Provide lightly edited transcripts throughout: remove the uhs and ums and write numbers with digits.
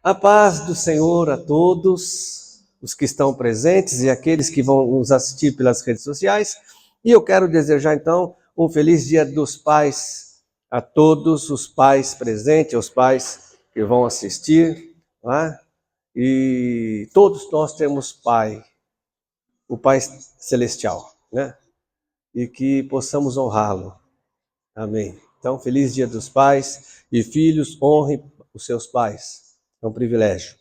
A paz do Senhor a todos os que estão presentes e aqueles que vão nos assistir pelas redes sociais. E eu quero desejar então um feliz Dia dos Pais a todos os pais presentes, aos pais que vão assistir, não é? E todos nós temos pai, o Pai Celestial, né? E que possamos honrá-lo. Amém. Então, feliz Dia dos Pais e filhos, honrem os seus pais. É um privilégio.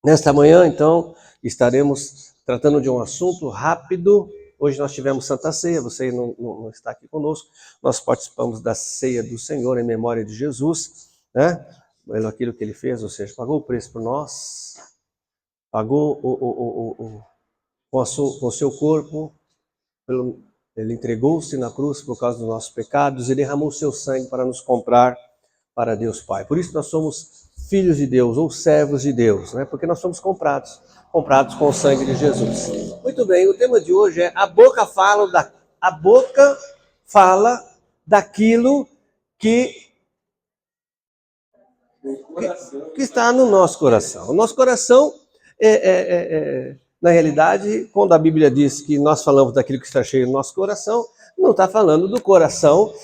Nesta manhã, então, estaremos tratando de um assunto rápido. Hoje nós tivemos Santa Ceia, você não está aqui conosco. Nós participamos da Ceia do Senhor em memória de Jesus, né? Pelo aquilo que ele fez, ou seja, pagou o preço por nós, pagou com o seu corpo, ele entregou-se na cruz por causa dos nossos pecados e derramou o seu sangue para nos comprar para Deus Pai. Por isso nós somos filhos de Deus ou servos de Deus, né? Porque nós somos comprados com o sangue de Jesus. Muito bem, o tema de hoje é a boca fala daquilo que está no nosso coração. O nosso coração na realidade, quando a Bíblia diz que nós falamos daquilo que está cheio no nosso coração, não está falando do coração,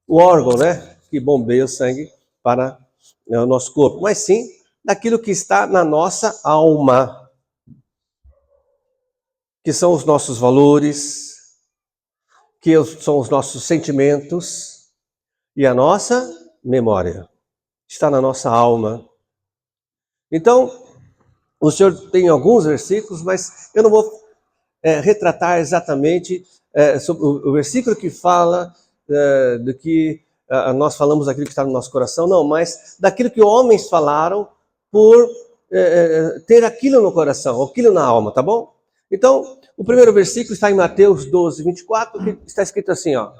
o órgão, né, que bombeia o sangue para o nosso corpo, mas sim daquilo que está na nossa alma, que são os nossos valores, que são os nossos sentimentos e a nossa memória. Está na nossa alma. Então, o Senhor tem alguns versículos, mas eu não vou retratar exatamente sobre o versículo que fala do que nós falamos daquilo que está no nosso coração, não, mas daquilo que homens falaram por ter aquilo no coração, aquilo na alma, tá bom? Então, o primeiro versículo está em Mateus 12, 24, que está escrito assim, ó.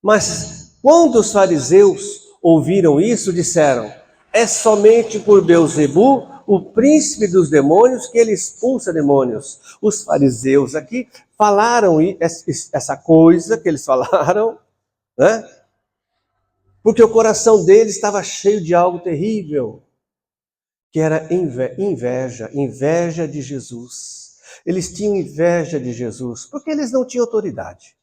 Mas quando os fariseus ouviram isso, disseram, é somente por Beelzebu, o príncipe dos demônios, que ele expulsa demônios. Os fariseus aqui falaram essa coisa que eles falaram, né? Porque o coração deles estava cheio de algo terrível, que era inveja de Jesus. Eles tinham inveja de Jesus, porque eles não tinham autoridade.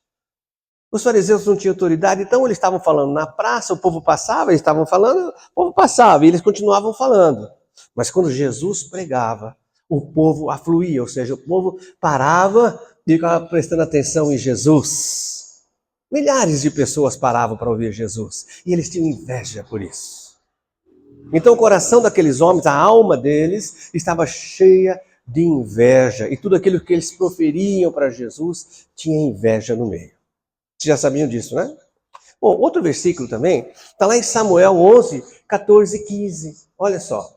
Os fariseus não tinham autoridade, então eles estavam falando na praça, o povo passava, eles estavam falando, o povo passava, e eles continuavam falando. Mas quando Jesus pregava, o povo afluía, ou seja, o povo parava e ficava prestando atenção em Jesus. Milhares de pessoas paravam para ouvir Jesus, e eles tinham inveja por isso. Então o coração daqueles homens, a alma deles, estava cheia de inveja, e tudo aquilo que eles proferiam para Jesus tinha inveja no meio. Vocês já sabiam disso, né? Bom, outro versículo também, está lá em Samuel 11, 14 e 15. Olha só.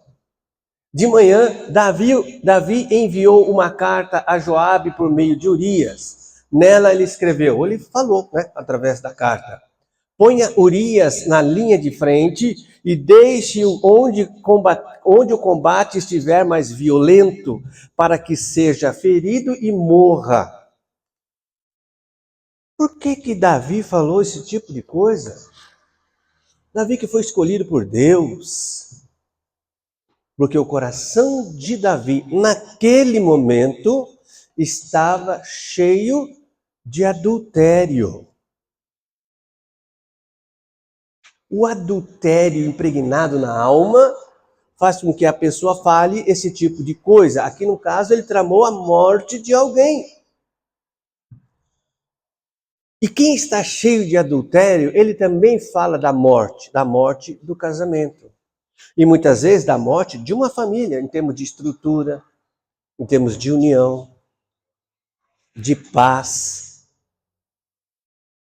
De manhã, Davi enviou uma carta a Joabe por meio de Urias. Nela ele escreveu, ele falou, né, através da carta. Ponha Urias na linha de frente e deixe-o onde o combate estiver mais violento, para que seja ferido e morra. Por que Davi falou esse tipo de coisa? Davi que foi escolhido por Deus. Porque o coração de Davi, naquele momento, estava cheio de adultério. O adultério impregnado na alma faz com que a pessoa fale esse tipo de coisa. Aqui no caso, ele tramou a morte de alguém. E quem está cheio de adultério, ele também fala da morte do casamento. E muitas vezes da morte de uma família, em termos de estrutura, em termos de união, de paz.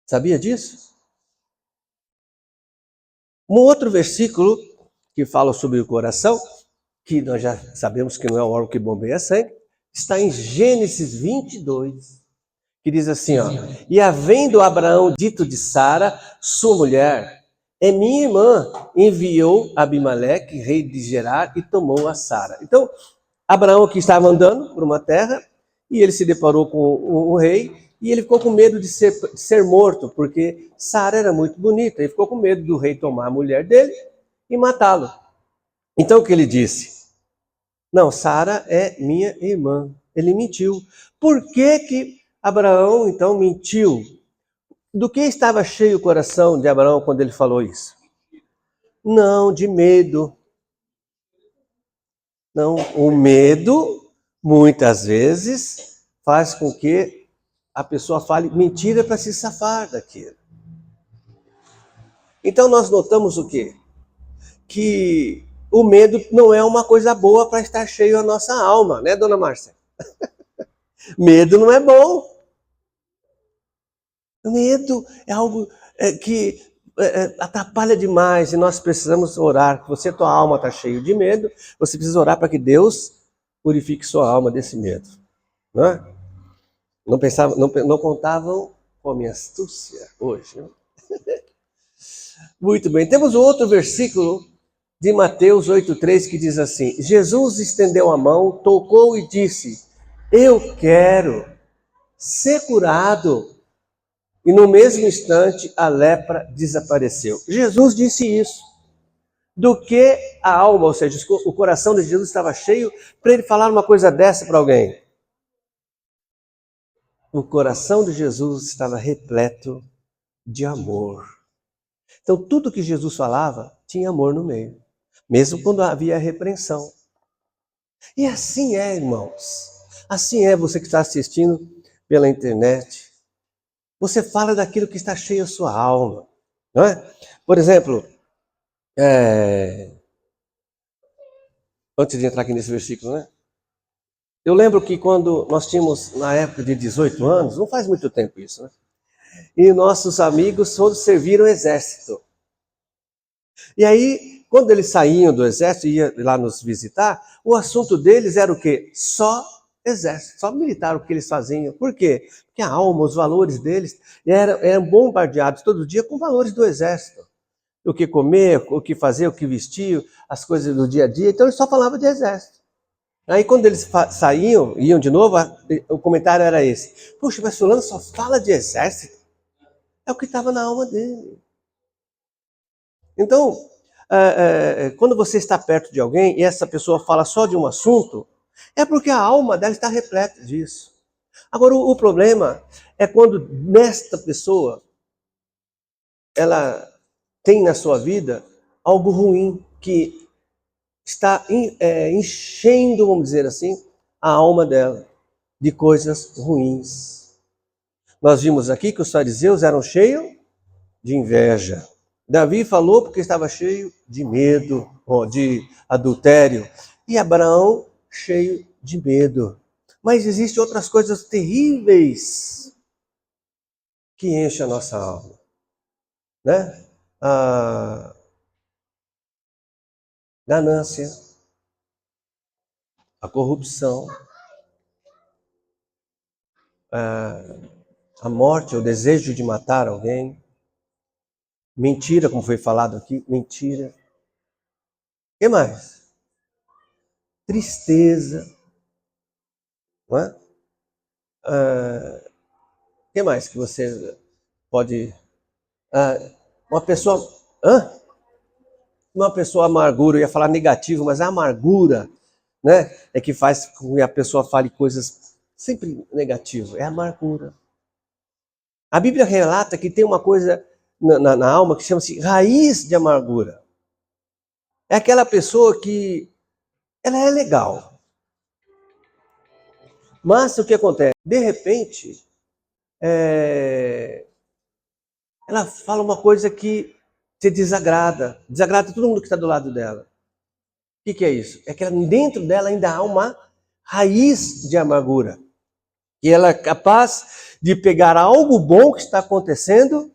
Sabia disso? Um outro versículo que fala sobre o coração, que nós já sabemos que não é o órgão que bombeia sangue, está em Gênesis 22. Que diz assim, ó, e havendo Abraão dito de Sara, sua mulher, é minha irmã, enviou Abimeleque, rei de Gerar, e tomou a Sara. Então, Abraão que estava andando por uma terra, e ele se deparou com o rei, e ele ficou com medo de ser morto, porque Sara era muito bonita, ele ficou com medo do rei tomar a mulher dele e matá-lo. Então o que ele disse? Não, Sara é minha irmã. Ele mentiu. Por que Abraão então mentiu? Do que estava cheio o coração de Abraão quando ele falou isso? Não, de medo. Não, o medo, muitas vezes, faz com que a pessoa fale mentira para se safar daquilo. Então nós notamos o quê? Que o medo não é uma coisa boa para estar cheio a nossa alma, né, dona Márcia? Medo não é bom. Medo é algo que atrapalha demais e nós precisamos orar. Se tua alma está cheia de medo, você precisa orar para que Deus purifique sua alma desse medo. Não é? Não contavam com a minha astúcia hoje. Não? Muito bem. Temos outro versículo de Mateus 8,3 que diz assim: Jesus estendeu a mão, tocou e disse: eu quero ser curado. E no mesmo instante a lepra desapareceu. Jesus disse isso. Do que a alma, ou seja, o coração de Jesus estava cheio para ele falar uma coisa dessa para alguém. O coração de Jesus estava repleto de amor. Então tudo que Jesus falava tinha amor no meio, mesmo quando havia repreensão. E assim é, irmãos. Assim é você que está assistindo pela internet. Você fala daquilo que está cheio a sua alma, não é? Por exemplo, antes de entrar aqui nesse versículo, né? Eu lembro que quando nós tínhamos, na época de 18 anos, não faz muito tempo isso, né? E nossos amigos todos serviram o exército. E aí, quando eles saíam do exército e iam lá nos visitar, o assunto deles era o quê? Só exército, só militar, o que eles faziam. Por quê? Porque a alma, os valores deles eram bombardeados todo dia com valores do exército. O que comer, o que fazer, o que vestir, as coisas do dia a dia. Então eles só falavam de exército. Aí quando eles saíam, iam de novo, o comentário era esse: puxa, mas fulano só fala de exército. É o que estava na alma dele. Então, quando você está perto de alguém e essa pessoa fala só de um assunto, é porque a alma dela está repleta disso. Agora, o problema é quando nesta pessoa, ela tem na sua vida algo ruim que está enchendo, vamos dizer assim, a alma dela de coisas ruins. Nós vimos aqui que os fariseus eram cheios de inveja. Davi falou porque estava cheio de medo, de adultério. E Abraão cheio de medo. Mas existem outras coisas terríveis que enchem a nossa alma, né? A ganância, a corrupção, a morte, o desejo de matar alguém, mentira, como foi falado aqui, mentira. O que mais? Tristeza, não é? O que mais que você pode... uma pessoa... Uma pessoa amargura, eu ia falar negativo, mas a amargura, né, é que faz com que a pessoa fale coisas sempre negativas, é a amargura. A Bíblia relata que tem uma coisa na alma que chama-se raiz de amargura. É aquela pessoa que ela é legal, mas o que acontece? De repente, ela fala uma coisa que te desagrada todo mundo que está do lado dela. O que é isso? É que dentro dela ainda há uma raiz de amargura. E ela é capaz de pegar algo bom que está acontecendo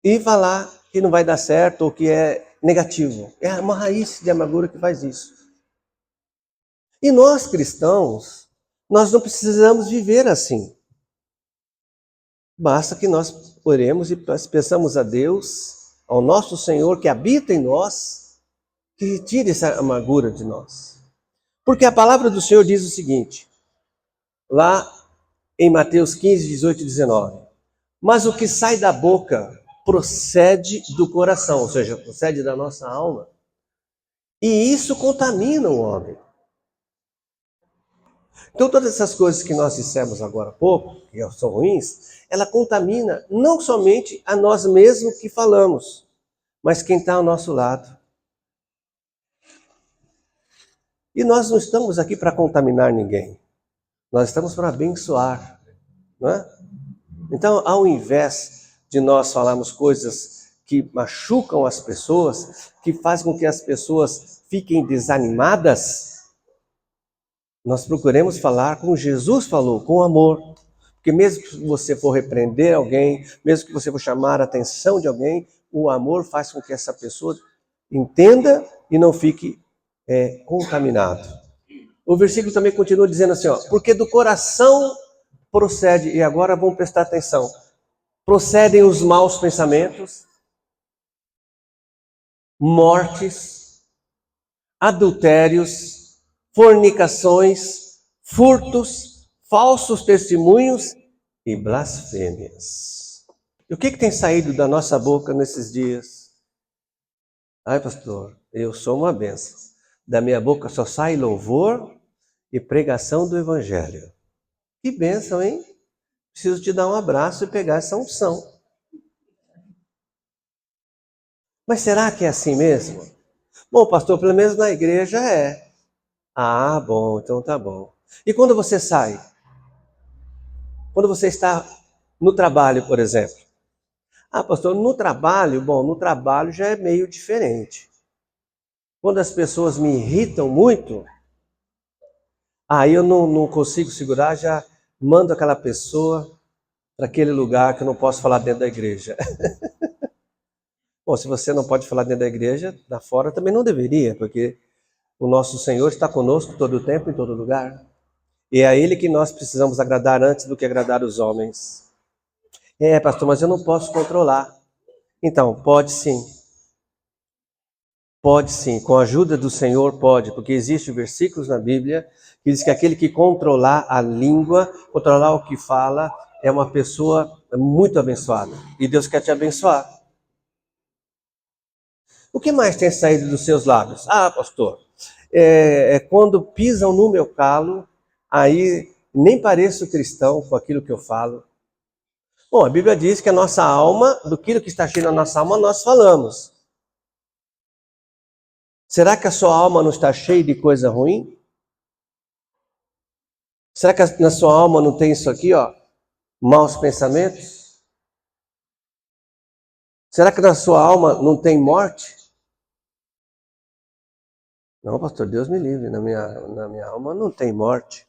e falar que não vai dar certo ou que é negativo. É uma raiz de amargura que faz isso. E nós cristãos, nós não precisamos viver assim. Basta que nós oremos e peçamos a Deus, ao nosso Senhor que habita em nós, que retire essa amargura de nós. Porque a palavra do Senhor diz o seguinte, lá em Mateus 15, 18 e 19. Mas o que sai da boca procede do coração, ou seja, procede da nossa alma. E isso contamina o homem. Então, todas essas coisas que nós dissemos agora há pouco, que são ruins, ela contamina não somente a nós mesmos que falamos, mas quem está ao nosso lado. E nós não estamos aqui para contaminar ninguém. Nós estamos para abençoar, não é? Então, ao invés de nós falarmos coisas que machucam as pessoas, que fazem com que as pessoas fiquem desanimadas, nós procuremos falar como Jesus falou, com amor. Porque mesmo que você for repreender alguém, mesmo que você for chamar a atenção de alguém, o amor faz com que essa pessoa entenda e não fique contaminado. O versículo também continua dizendo assim, ó, porque do coração procede, e agora vamos prestar atenção, procedem os maus pensamentos, mortes, adultérios, fornicações, furtos, falsos testemunhos e blasfêmias. E o que tem saído da nossa boca nesses dias? Ai, pastor, eu sou uma benção. Da minha boca só sai louvor e pregação do evangelho. Que bênção, hein? Preciso te dar um abraço e pegar essa unção. Mas será que é assim mesmo? Bom, pastor, pelo menos na igreja é. Ah, bom, então tá bom. E quando você sai? Quando você está no trabalho, por exemplo? Ah, pastor, no trabalho, bom, no trabalho já é meio diferente. Quando as pessoas me irritam muito, aí eu não consigo segurar, já mando aquela pessoa para aquele lugar que eu não posso falar dentro da igreja. Bom, se você não pode falar dentro da igreja, lá fora também não deveria, porque o nosso Senhor está conosco todo o tempo, em todo lugar. E é a Ele que nós precisamos agradar antes do que agradar os homens. É, pastor, mas eu não posso controlar. Então, pode sim. Pode sim, com a ajuda do Senhor pode, porque existem versículos na Bíblia que diz que aquele que controlar a língua, controlar o que fala, é uma pessoa muito abençoada. E Deus quer te abençoar. O que mais tem saído dos seus lábios? Ah, pastor, quando pisam no meu calo, aí nem pareço cristão com aquilo que eu falo. Bom, a Bíblia diz que a nossa alma, do que está cheio na nossa alma, nós falamos. Será que a sua alma não está cheia de coisa ruim? Será que na sua alma não tem isso aqui, ó? Maus pensamentos? Será que na sua alma não tem morte? Não, pastor, Deus me livre, na minha alma não tem morte.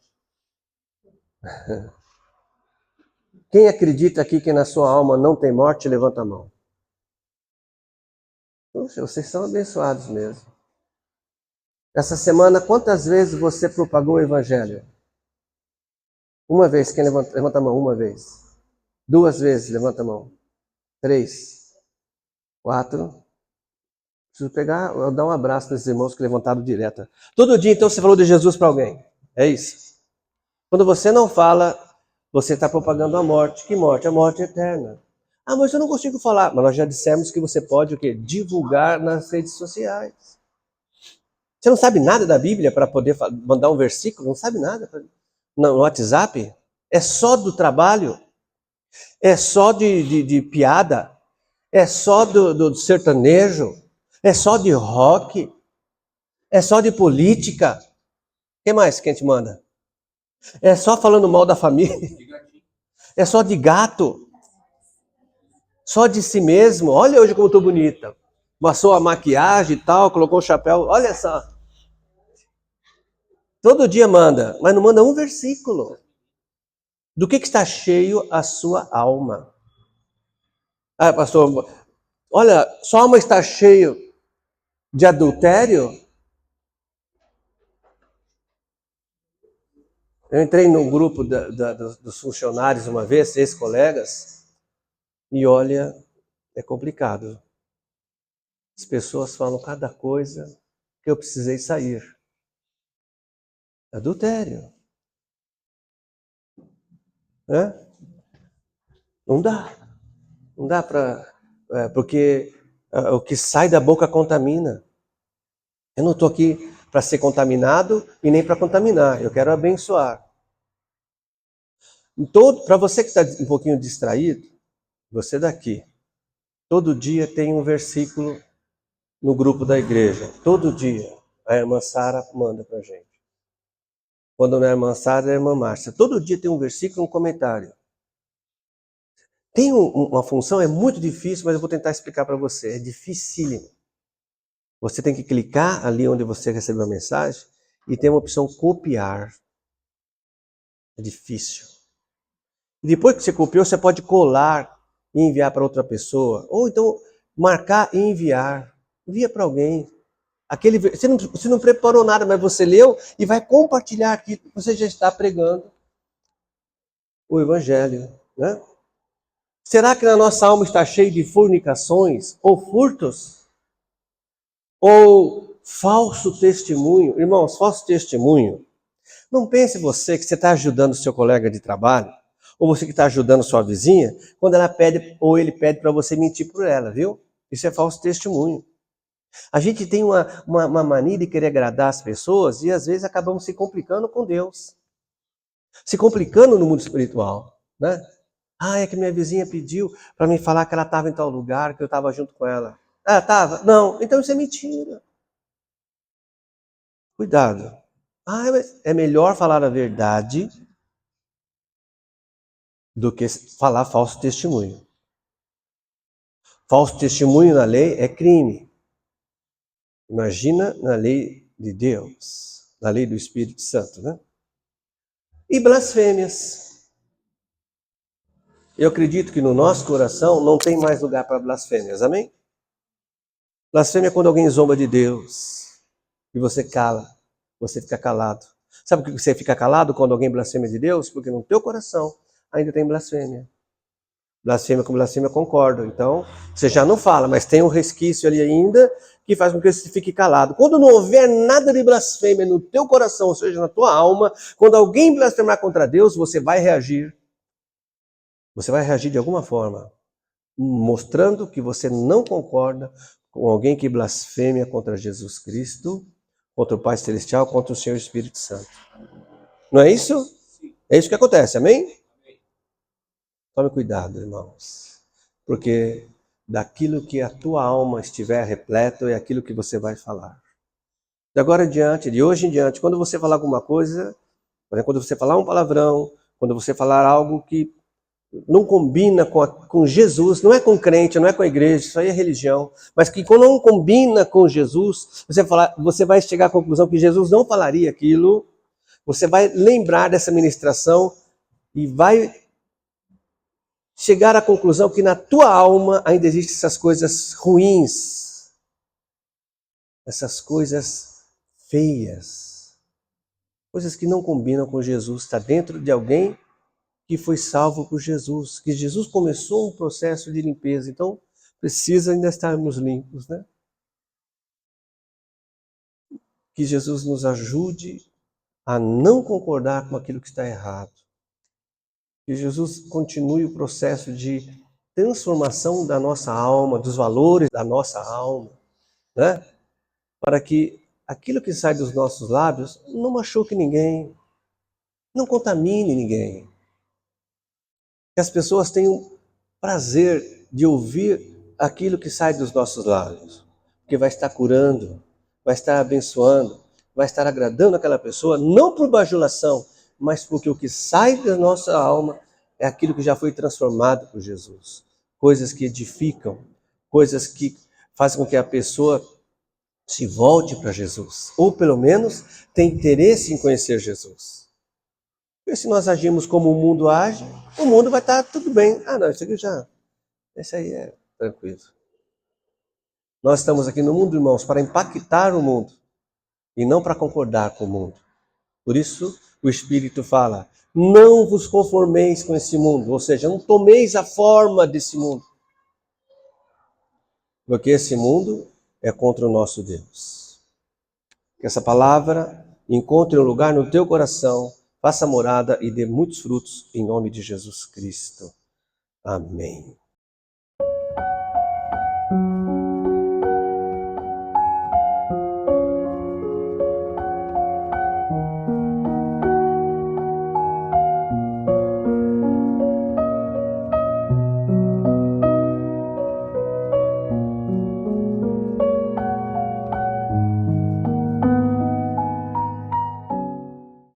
Quem acredita aqui que na sua alma não tem morte, levanta a mão. Poxa, vocês são abençoados mesmo. Essa semana, quantas vezes você propagou o evangelho? Uma vez, quem levanta a mão? Uma vez. 2 vezes, levanta a mão. 3, 4. Preciso dar um abraço para esses irmãos que levantaram direto. Todo dia, então, você falou de Jesus para alguém. É isso. Quando você não fala, você está propagando a morte. Que morte? A morte eterna. Ah, mas eu não consigo falar. Mas nós já dissemos que você pode o quê? Divulgar nas redes sociais. Você não sabe nada da Bíblia para poder mandar um versículo? Não sabe nada? No WhatsApp? É só do trabalho? É só de piada? É só do sertanejo? É só de rock? É só de política? O que mais que a gente manda? É só falando mal da família? É só de gato? Só de si mesmo? Olha hoje como eu tô bonita. Passou a maquiagem e tal, colocou o chapéu. Olha só. Todo dia manda, mas não manda um versículo. Do que está cheio a sua alma? Ah, pastor, olha, sua alma está cheio de adultério? Eu entrei num grupo dos funcionários uma vez, 6 colegas, e olha, é complicado. As pessoas falam cada coisa que eu precisei sair. Adultério. Né? Não dá. Não dá para... porque o que sai da boca contamina. Eu não estou aqui para ser contaminado e nem para contaminar. Eu quero abençoar. Para você que está um pouquinho distraído, você daqui, todo dia tem um versículo no grupo da igreja. Todo dia a irmã Sara manda para a gente. Quando não é a irmã Sara, é a irmã Márcia. Todo dia tem um versículo, um comentário. Tem uma função, é muito difícil, mas eu vou tentar explicar para você. É dificílimo. Você tem que clicar ali onde você recebeu a mensagem e tem uma opção copiar. É difícil. E depois que você copiou, você pode colar e enviar para outra pessoa. Ou então marcar e enviar. Envia para alguém. Você não preparou nada, mas você leu e vai compartilhar aquilo que você já está pregando. O Evangelho, né? Será que na nossa alma está cheio de fornicações ou furtos? Ou falso testemunho? Irmãos, falso testemunho. Não pense você que você está ajudando o seu colega de trabalho, ou você que está ajudando sua vizinha, quando ela pede ou ele pede para você mentir por ela, viu? Isso é falso testemunho. A gente tem uma mania de querer agradar as pessoas e às vezes acabamos se complicando com Deus. Se complicando no mundo espiritual, né? Ah, é que minha vizinha pediu para me falar que ela estava em tal lugar, que eu estava junto com ela. Ah, estava? Não, então isso é mentira. Cuidado. Ah, mas é melhor falar a verdade do que falar falso testemunho. Falso testemunho na lei é crime. Imagina na lei de Deus, na lei do Espírito Santo, né? E blasfêmias. Eu acredito que no nosso coração não tem mais lugar para blasfêmias, amém? Blasfêmia é quando alguém zomba de Deus e você cala, você fica calado. Sabe por que você fica calado quando alguém blasfema de Deus? Porque no teu coração ainda tem blasfêmia. Blasfêmia com blasfêmia concordo. Então, você já não fala, mas tem um resquício ali ainda que faz com que você fique calado. Quando não houver nada de blasfêmia no teu coração, ou seja, na tua alma, quando alguém blasfemar contra Deus, você vai reagir. Você vai reagir de alguma forma, mostrando que você não concorda com alguém que blasfêmia contra Jesus Cristo, contra o Pai Celestial, contra o Senhor Espírito Santo. Não é isso? É isso que acontece, amém? Tome cuidado, irmãos, porque daquilo que a tua alma estiver repleto é aquilo que você vai falar. De agora em diante, de hoje em diante, quando você falar alguma coisa, por exemplo, quando você falar um palavrão, quando você falar algo que não combina com Jesus, não é com crente, não é com a igreja, isso aí é religião, mas que quando não combina com Jesus, você vai chegar à conclusão que Jesus não falaria aquilo, você vai lembrar dessa ministração e vai chegar à conclusão que na tua alma ainda existem essas coisas ruins, essas coisas feias, coisas que não combinam com Jesus, está dentro de alguém que foi salvo por Jesus, que Jesus começou um processo de limpeza, então precisa ainda estarmos limpos, né? Que Jesus nos ajude a não concordar com aquilo que está errado. Que Jesus continue o processo de transformação da nossa alma, dos valores da nossa alma, né? Para que aquilo que sai dos nossos lábios não machuque ninguém, não contamine ninguém. Que as pessoas tenham prazer de ouvir aquilo que sai dos nossos lábios, porque vai estar curando, vai estar abençoando, vai estar agradando aquela pessoa, não por bajulação, mas porque o que sai da nossa alma é aquilo que já foi transformado por Jesus. Coisas que edificam, coisas que fazem com que a pessoa se volte para Jesus, ou pelo menos tenha interesse em conhecer Jesus. Porque se nós agimos como o mundo age, o mundo vai estar tudo bem. Ah, não, esse aí é tranquilo. Nós estamos aqui no mundo, irmãos, para impactar o mundo e não para concordar com o mundo. Por isso, o Espírito fala, não vos conformeis com esse mundo, ou seja, não tomeis a forma desse mundo. Porque esse mundo é contra o nosso Deus. Que essa palavra encontre um lugar no teu coração, faça morada e dê muitos frutos em nome de Jesus Cristo. Amém.